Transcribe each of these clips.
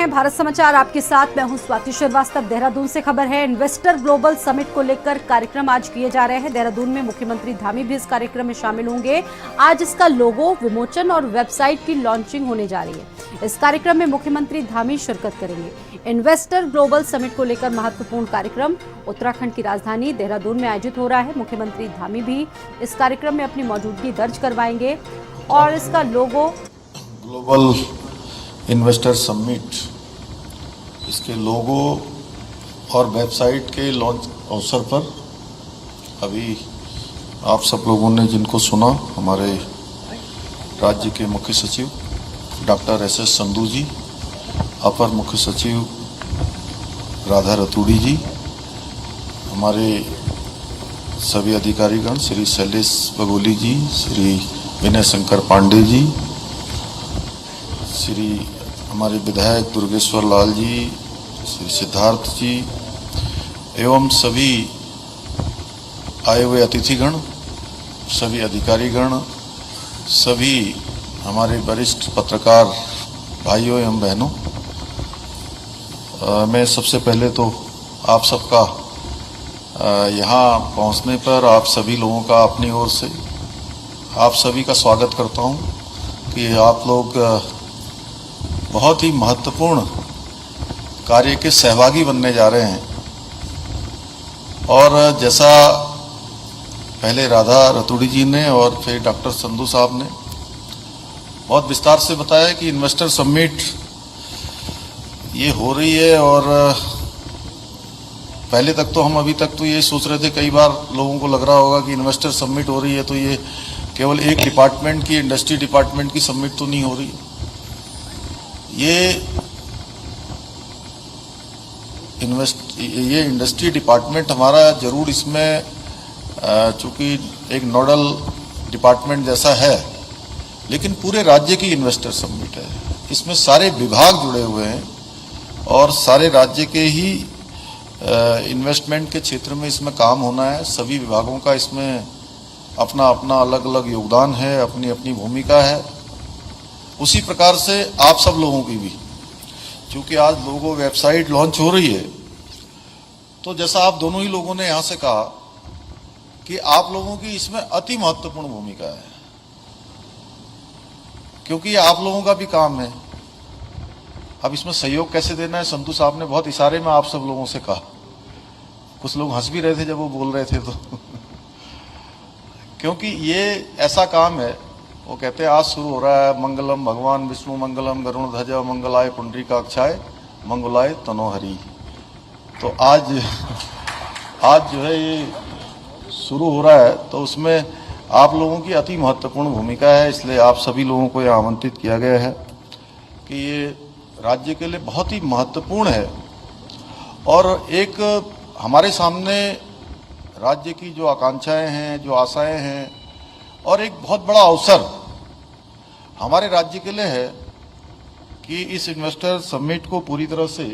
भारत समाचार आपके साथ मैं हूं स्वाति श्रीवास्तव। देहरादून से खबर है, इन्वेस्टर ग्लोबल समिट को लेकर कार्यक्रम आज किए जा रहे हैं। देहरादून में मुख्यमंत्री धामी भी इस कार्यक्रम में शामिल होंगे। आज इसका लोगो विमोचन और वेबसाइट की लॉन्चिंग होने जा रही है। इस कार्यक्रम में मुख्यमंत्री धामी शिरकत करेंगे। इन्वेस्टर ग्लोबल समिट को लेकर महत्वपूर्ण कार्यक्रम उत्तराखंड की राजधानी देहरादून में आयोजित हो रहा है। मुख्यमंत्री धामी भी इस कार्यक्रम में अपनी मौजूदगी दर्ज करवाएंगे और इसका लोगो ग्लोबल इन्वेस्टर समिट, इसके लोगो और वेबसाइट के लॉन्च अवसर पर अभी आप सब लोगों ने जिनको सुना, हमारे राज्य के मुख्य सचिव डॉक्टर एस संधू जी, अपर मुख्य सचिव राधा रतूड़ी जी, हमारे सभी अधिकारीगण श्री शैलेश बगोली जी, श्री विनय शंकर पांडे जी, श्री हमारे विधायक दुर्गेश्वर लाल जी, श्री सिद्धार्थ जी एवं सभी आए हुए अतिथिगण, सभी अधिकारीगण, सभी हमारे वरिष्ठ पत्रकार भाइयों एवं बहनों, मैं सबसे पहले तो आप सबका यहाँ पहुँचने पर आप सभी लोगों का अपनी ओर से आप सभी का स्वागत करता हूँ कि आप लोग बहुत ही महत्वपूर्ण कार्य के सहभागी बनने जा रहे हैं। और जैसा पहले राधा रतूड़ी जी ने और फिर डॉक्टर संधू साहब ने बहुत विस्तार से बताया कि इन्वेस्टर समिट ये हो रही है, और पहले तक तो हम अभी तक तो ये सोच रहे थे, कई बार लोगों को लग रहा होगा कि इन्वेस्टर समिट हो रही है तो ये केवल एक डिपार्टमेंट की, इंडस्ट्री डिपार्टमेंट की समिट तो नहीं हो रही। ये इंडस्ट्री डिपार्टमेंट हमारा जरूर इसमें, चूंकि एक नोडल डिपार्टमेंट जैसा है, लेकिन पूरे राज्य की इन्वेस्टर समिट है। इसमें सारे विभाग जुड़े हुए हैं और सारे राज्य के ही इन्वेस्टमेंट के क्षेत्र में इसमें काम होना है। सभी विभागों का इसमें अपना अपना अलग अलग योगदान है, अपनी अपनी भूमिका है। उसी प्रकार से आप सब लोगों की भी, क्योंकि आज लोगो वेबसाइट लॉन्च हो रही है, तो जैसा आप दोनों ही लोगों ने यहां से कहा कि आप लोगों की इसमें अति महत्वपूर्ण भूमिका है, क्योंकि आप लोगों का भी काम है। अब इसमें सहयोग कैसे देना है, संधू साहब ने बहुत इशारे में आप सब लोगों से कहा। कुछ लोग हंस भी रहे थे जब वो बोल रहे थे तो क्योंकि ये ऐसा काम है, वो कहते हैं आज शुरू हो रहा है, मंगलम भगवान विष्णु मंगलम गरुण ध्वज मंगलाय पुंडरीकाक्षाय मंगलाय तनोहरि। तो आज जो है ये शुरू हो रहा है, तो उसमें आप लोगों की अति महत्वपूर्ण भूमिका है। इसलिए आप सभी लोगों को यह आमंत्रित किया गया है कि ये राज्य के लिए बहुत ही महत्वपूर्ण है, और एक हमारे सामने राज्य की जो आकांक्षाएं हैं, जो आशाएं हैं, और एक बहुत बड़ा अवसर हमारे राज्य के लिए है कि इस इन्वेस्टर समिट को पूरी तरह से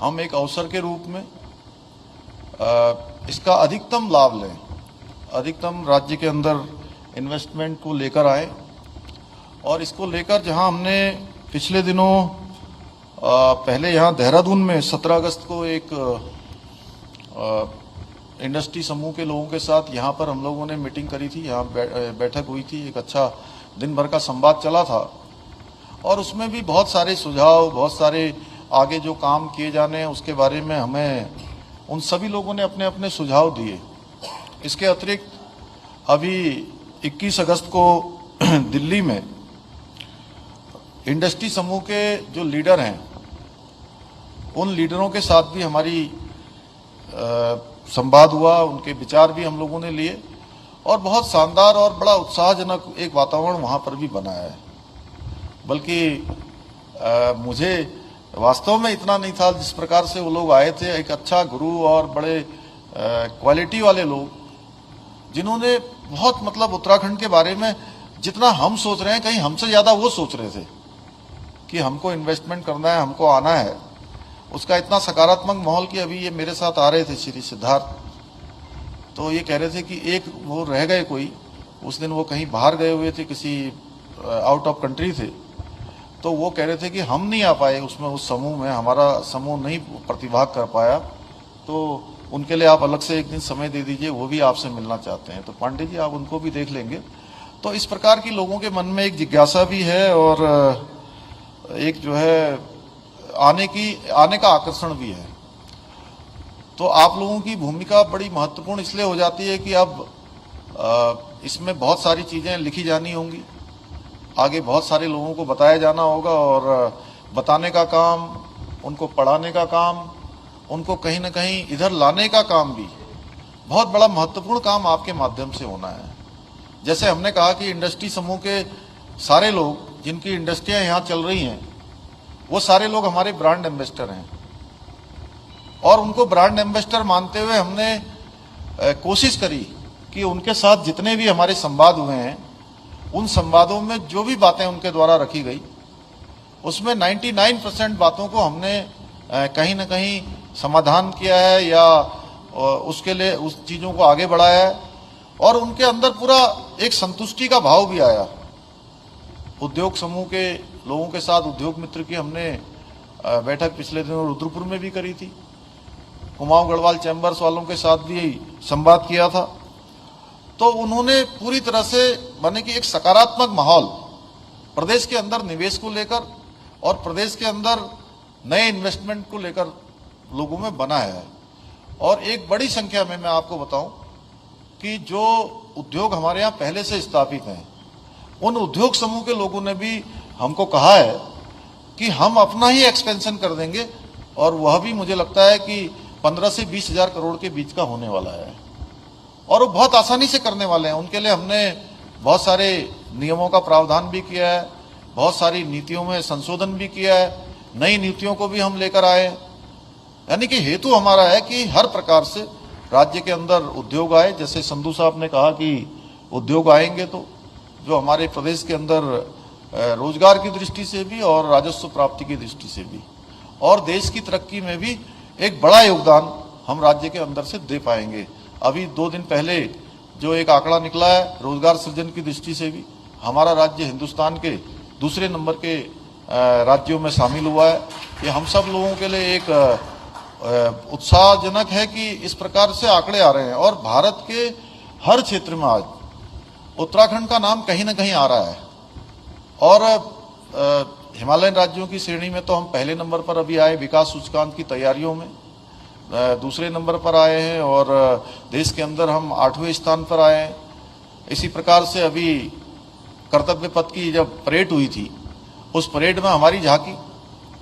हम एक अवसर के रूप में इसका अधिकतम लाभ लें, अधिकतम राज्य के अंदर इन्वेस्टमेंट को लेकर आए। और इसको लेकर जहां हमने पिछले दिनों पहले यहाँ देहरादून में 17 अगस्त को एक इंडस्ट्री समूह के लोगों के साथ यहाँ पर हम लोगों ने मीटिंग करी थी, यहाँ बैठक हुई थी, एक अच्छा दिन भर का संवाद चला था, और उसमें भी बहुत सारे सुझाव, बहुत सारे आगे जो काम किए जाने हैं उसके बारे में हमें उन सभी लोगों ने अपने अपने सुझाव दिए। इसके अतिरिक्त अभी 21 अगस्त को दिल्ली में इंडस्ट्री समूह के जो लीडर हैं, उन लीडरों के साथ भी हमारी संवाद हुआ, उनके विचार भी हम लोगों ने लिए, और बहुत शानदार और बड़ा उत्साहजनक एक वातावरण वहाँ पर भी बना है। बल्कि मुझे वास्तव में इतना नहीं था जिस प्रकार से वो लोग आए थे, एक अच्छा गुरु और बड़े क्वालिटी वाले लोग, जिन्होंने बहुत मतलब उत्तराखंड के बारे में जितना हम सोच रहे हैं, कहीं हमसे ज़्यादा वो सोच रहे थे कि हमको इन्वेस्टमेंट करना है, हमको आना है। उसका इतना सकारात्मक माहौल कि अभी ये मेरे साथ आ रहे थे श्री सिद्धार्थ, तो ये कह रहे थे कि एक वो रह गए कोई, उस दिन वो कहीं बाहर गए हुए थे, किसी आउट ऑफ कंट्री थे, तो वो कह रहे थे कि हम नहीं आ पाए उसमें, उस समूह में हमारा समूह नहीं प्रतिभाग कर पाया, तो उनके लिए आप अलग से एक दिन समय दे दीजिए, वो भी आपसे मिलना चाहते हैं। तो पांडे जी आप उनको भी देख लेंगे। तो इस प्रकार की लोगों के मन में एक जिज्ञासा भी है और एक जो है आने का आकर्षण भी है। तो आप लोगों की भूमिका बड़ी महत्वपूर्ण इसलिए हो जाती है कि अब इसमें बहुत सारी चीजें लिखी जानी होंगी, आगे बहुत सारे लोगों को बताया जाना होगा और बताने का काम, उनको पढ़ाने का काम, उनको कहीं ना कहीं इधर लाने का काम भी बहुत बड़ा महत्वपूर्ण काम आपके माध्यम से होना है। जैसे हमने कहा कि इंडस्ट्री समूह के सारे लोग जिनकी इंडस्ट्रियां यहाँ चल रही हैं, वो सारे लोग हमारे ब्रांड एम्बेसडर हैं और उनको ब्रांड एम्बेसडर मानते हुए हमने कोशिश करी कि उनके साथ जितने भी हमारे संवाद हुए हैं, उन संवादों में जो भी बातें उनके द्वारा रखी गई, उसमें 99% बातों को हमने कहीं ना कहीं समाधान किया है या उसके लिए उस चीजों को आगे बढ़ाया है और उनके अंदर पूरा एक संतुष्टि का भाव भी आया। उद्योग समूह के लोगों के साथ उद्योग मित्र की हमने बैठक पिछले दिनों रुद्रपुर में भी करी थी, कुमाऊं गढ़वाल चैम्बर्स वालों के साथ भी संवाद किया था। तो उन्होंने पूरी तरह से माने कि एक सकारात्मक माहौल प्रदेश के अंदर निवेश को लेकर और प्रदेश के अंदर नए इन्वेस्टमेंट को लेकर लोगों में बना है। और एक बड़ी संख्या में मैं आपको बताऊं कि जो उद्योग हमारे यहाँ पहले से स्थापित हैं, उन उद्योग समूह के लोगों ने भी हमको कहा है कि हम अपना ही एक्सपेंशन कर देंगे और वह भी मुझे लगता है कि 15 से 20 हजार करोड़ के बीच का होने वाला है और वो बहुत आसानी से करने वाले हैं। उनके लिए हमने बहुत सारे नियमों का प्रावधान भी किया है, बहुत सारी नीतियों में संशोधन भी किया है, नई नीतियों को भी हम लेकर आए। यानी कि हेतु हमारा है कि हर प्रकार से राज्य के अंदर उद्योग आए। जैसे संधू साहब ने कहा कि उद्योग आएंगे तो जो हमारे प्रदेश के अंदर रोजगार की दृष्टि से भी और राजस्व प्राप्ति की दृष्टि से भी और देश की तरक्की में भी एक बड़ा योगदान हम राज्य के अंदर से दे पाएंगे। अभी 2 दिन पहले जो एक आंकड़ा निकला है रोजगार सृजन की दृष्टि से भी हमारा राज्य हिंदुस्तान के दूसरे नंबर के राज्यों में शामिल हुआ है। ये हम सब लोगों के लिए एक उत्साहजनक है कि इस प्रकार से आंकड़े आ रहे हैं और भारत के हर क्षेत्र में आज उत्तराखंड का नाम कहीं ना कहीं आ रहा है। और हिमालयन राज्यों की श्रेणी में तो हम पहले नंबर पर अभी आए विकास सूचकांक की तैयारियों में, दूसरे नंबर पर आए हैं और देश के अंदर हम 8वें स्थान पर आए हैं। इसी प्रकार से अभी कर्तव्य पथ की जब परेड हुई थी, उस परेड में हमारी झांकी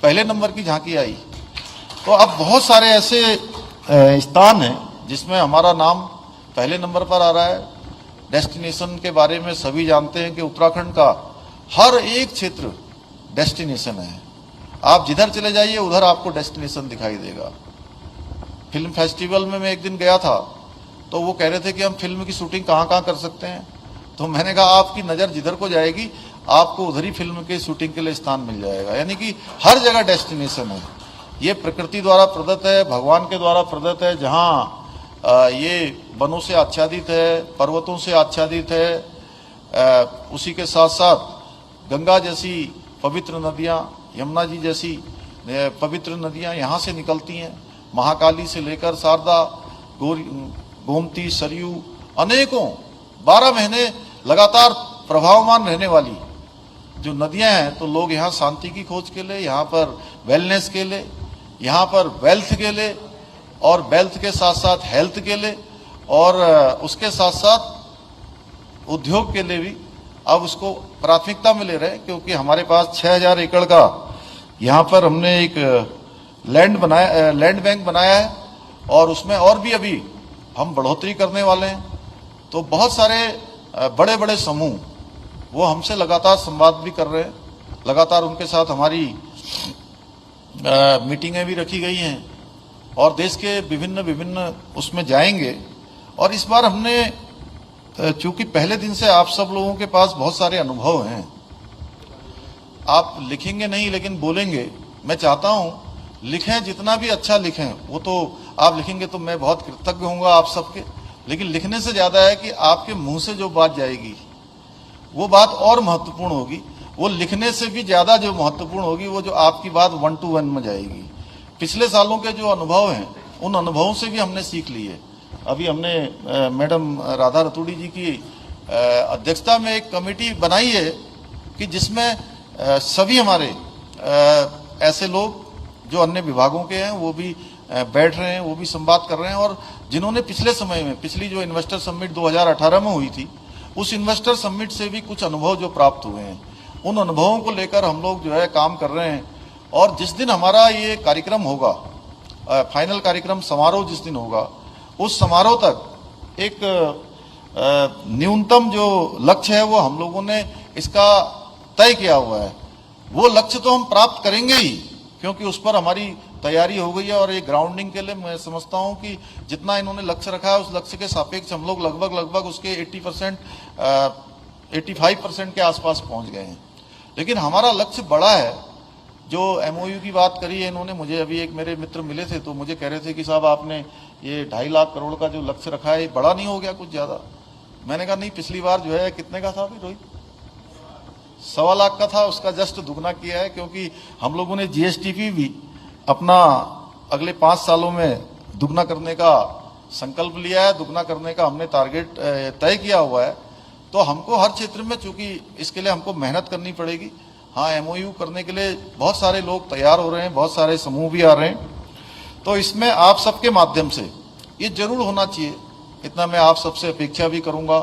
पहले नंबर की झांकी आई। तो अब बहुत सारे ऐसे स्थान हैं जिसमें हमारा नाम पहले नंबर पर आ रहा है। डेस्टिनेशन के बारे में सभी जानते हैं कि उत्तराखंड का हर एक क्षेत्र डेस्टिनेशन है। आप जिधर चले जाइए उधर आपको डेस्टिनेशन दिखाई देगा। फिल्म फेस्टिवल में मैं एक दिन गया था तो वो कह रहे थे कि हम फिल्म की शूटिंग कहाँ कहाँ कर सकते हैं, तो मैंने कहा आपकी नज़र जिधर को जाएगी आपको उधर ही फिल्म के शूटिंग के लिए स्थान मिल जाएगा। यानी कि हर जगह डेस्टिनेशन है। ये प्रकृति द्वारा प्रदत्त है, भगवान के द्वारा प्रदत्त है। जहाँ ये वनों से आच्छादित है, पर्वतों से आच्छादित है, उसी के साथ साथ गंगा जैसी पवित्र नदियाँ, यमुना जी जैसी पवित्र नदियाँ यहाँ से निकलती हैं। महाकाली से लेकर शारदा, गोमती, सरयू, अनेकों 12 महीने लगातार प्रभावमान रहने वाली जो नदियां हैं। तो लोग यहाँ शांति की खोज के लिए, यहाँ पर वेलनेस के लिए, यहाँ पर वेल्थ के लिए और वेल्थ के साथ साथ हेल्थ के लिए और उसके साथ साथ उद्योग के लिए भी अब उसको प्राथमिकता में ले रहे हैं। क्योंकि हमारे पास 6000 एकड़ का यहाँ पर हमने एक लैंड बैंक बनाया है और उसमें और भी अभी हम बढ़ोतरी करने वाले हैं। तो बहुत सारे बड़े बड़े समूह वो हमसे लगातार संवाद भी कर रहे हैं, लगातार उनके साथ हमारी मीटिंगें भी रखी गई हैं और देश के विभिन्न उसमें जाएंगे। और इस बार हमने चूंकि पहले दिन से आप सब लोगों के पास बहुत सारे अनुभव हैं, आप लिखेंगे नहीं लेकिन बोलेंगे। मैं चाहता हूँ लिखें, जितना भी अच्छा लिखें, वो तो आप लिखेंगे तो मैं बहुत कृतज्ञ होऊंगा आप सबके, लेकिन लिखने से ज्यादा है कि आपके मुंह से जो बात जाएगी वो बात और महत्वपूर्ण होगी वो लिखने से भी ज्यादा जो महत्वपूर्ण होगी वो जो आपकी बात 1 to 1 में जाएगी। पिछले सालों के जो अनुभव हैं उन अनुभवों से भी हमने सीख ली है। अभी हमने मैडम राधा रतूड़ी जी की अध्यक्षता में एक कमेटी बनाई है कि जिसमें सभी हमारे ऐसे लोग जो अन्य विभागों के हैं वो भी बैठ रहे हैं, वो भी संवाद कर रहे हैं, और जिन्होंने पिछले समय में पिछली जो इन्वेस्टर समिट 2018 में हुई थी उस इन्वेस्टर समिट से भी कुछ अनुभव जो प्राप्त हुए हैं उन अनुभवों को लेकर हम लोग जो है काम कर रहे हैं। और जिस दिन हमारा ये कार्यक्रम होगा, फाइनल कार्यक्रम समारोह जिस दिन होगा, उस समारोह तक एक न्यूनतम जो लक्ष्य है वो हम लोगों ने इसका तय किया हुआ है। वो लक्ष्य तो हम प्राप्त करेंगे ही, क्योंकि उस पर हमारी तैयारी हो गई है। और ये ग्राउंडिंग के लिए मैं समझता हूं कि जितना इन्होंने लक्ष्य रखा है उस लक्ष्य के सापेक्ष हम लोग लगभग उसके 80% 85% के आसपास पहुंच गए हैं। लेकिन हमारा लक्ष्य बड़ा है। जो MOU की बात करी है इन्होंने, मुझे अभी एक मेरे मित्र मिले थे तो मुझे कह रहे थे कि साहब आपने ये 2.5 लाख करोड़ का जो लक्ष्य रखा है ये बड़ा नहीं हो गया कुछ ज्यादा? मैंने कहा नहीं, पिछली बार जो है कितने का था अभी रोहित? 1.25 लाख का था, उसका जस्ट दुगना किया है। क्योंकि हम लोगों ने GSTP भी अपना अगले 5 सालों में दुगना करने का संकल्प लिया है, दुगना करने का हमने टारगेट तय किया हुआ है। तो हमको हर क्षेत्र में, चूंकि इसके लिए हमको मेहनत करनी पड़ेगी। हाँ, MOU करने के लिए बहुत सारे लोग तैयार हो रहे हैं, बहुत सारे समूह भी आ रहे हैं। तो इसमें आप सबके माध्यम से ये जरूर होना चाहिए, इतना मैं आप सबसे अपेक्षा भी करूंगा।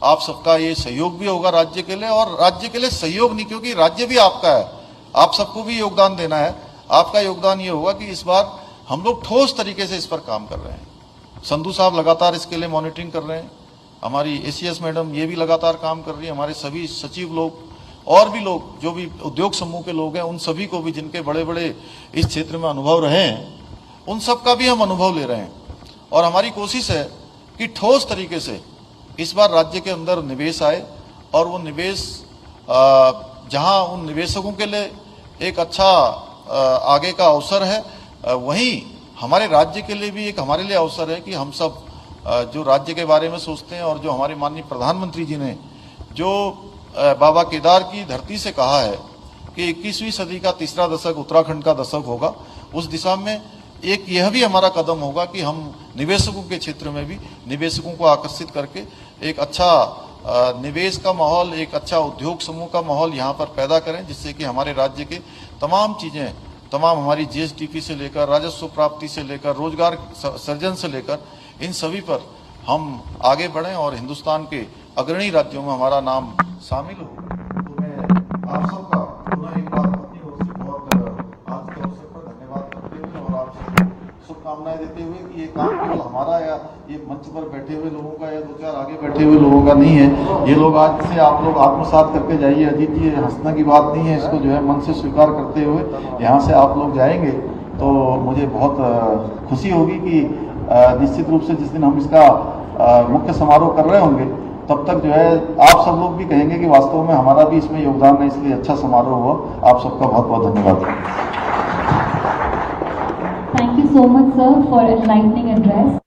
आप सबका ये सहयोग भी होगा राज्य के लिए, और राज्य के लिए सहयोग नहीं, क्योंकि राज्य भी आपका है, आप सबको भी योगदान देना है। आपका योगदान ये होगा कि इस बार हम लोग ठोस तरीके से इस पर काम कर रहे हैं। संधू साहब लगातार इसके लिए मॉनिटरिंग कर रहे हैं, हमारी ACS मैडम ये भी लगातार काम कर रही है, हमारे सभी सचिव लोग और भी लोग जो भी उद्योग समूह के लोग हैं उन सभी को भी, जिनके बड़े बड़े इस क्षेत्र में अनुभव रहे हैं, उन सब का भी हम अनुभव ले रहे हैं। और हमारी कोशिश है कि ठोस तरीके से इस बार राज्य के अंदर निवेश आए, और वो निवेश जहां उन निवेशकों के लिए एक अच्छा आगे का अवसर है, वहीं हमारे राज्य के लिए भी एक हमारे लिए अवसर है कि हम सब जो राज्य के बारे में सोचते हैं, और जो हमारे माननीय प्रधानमंत्री जी ने जो बाबा केदार की धरती से कहा है कि 21वीं सदी का तीसरा दशक उत्तराखंड का दशक होगा, उस दिशा में एक यह भी हमारा कदम होगा कि हम निवेशकों के क्षेत्र में भी निवेशकों को आकर्षित करके एक अच्छा निवेश का माहौल, एक अच्छा उद्योग समूह का माहौल यहाँ पर पैदा करें, जिससे कि हमारे राज्य के तमाम चीज़ें, तमाम हमारी GSTP से लेकर राजस्व प्राप्ति से लेकर रोजगार सृजन से लेकर इन सभी पर हम आगे बढ़ें और हिंदुस्तान के अग्रणी राज्यों में हमारा नाम शामिल हो। तो मैं आप सबका पुनः एक बार अपनी ओर से बहुत आज के अवसर पर धन्यवाद करते हुए और आप सबको शुभकामनाएं देते हुए कि ये काम केवल हमारा या ये मंच पर बैठे हुए लोगों का या 2-4 आगे बैठे हुए लोगों का नहीं है। ये लोग आज से आप लोग आत्मसात करके जाइए। अजीत जी, हंसने की बात नहीं है, इसको जो है मन से स्वीकार करते हुए यहाँ से आप लोग जाएंगे तो मुझे बहुत खुशी होगी कि निश्चित रूप से जिस दिन हम इसका मुख्य समारोह कर रहे होंगे तब तक जो है आप सब लोग भी कहेंगे कि वास्तव में हमारा भी इसमें योगदान है, इसलिए अच्छा समारोह हुआ। आप सबका बहुत बहुत धन्यवाद। Thank you so much, sir, for enlightening address.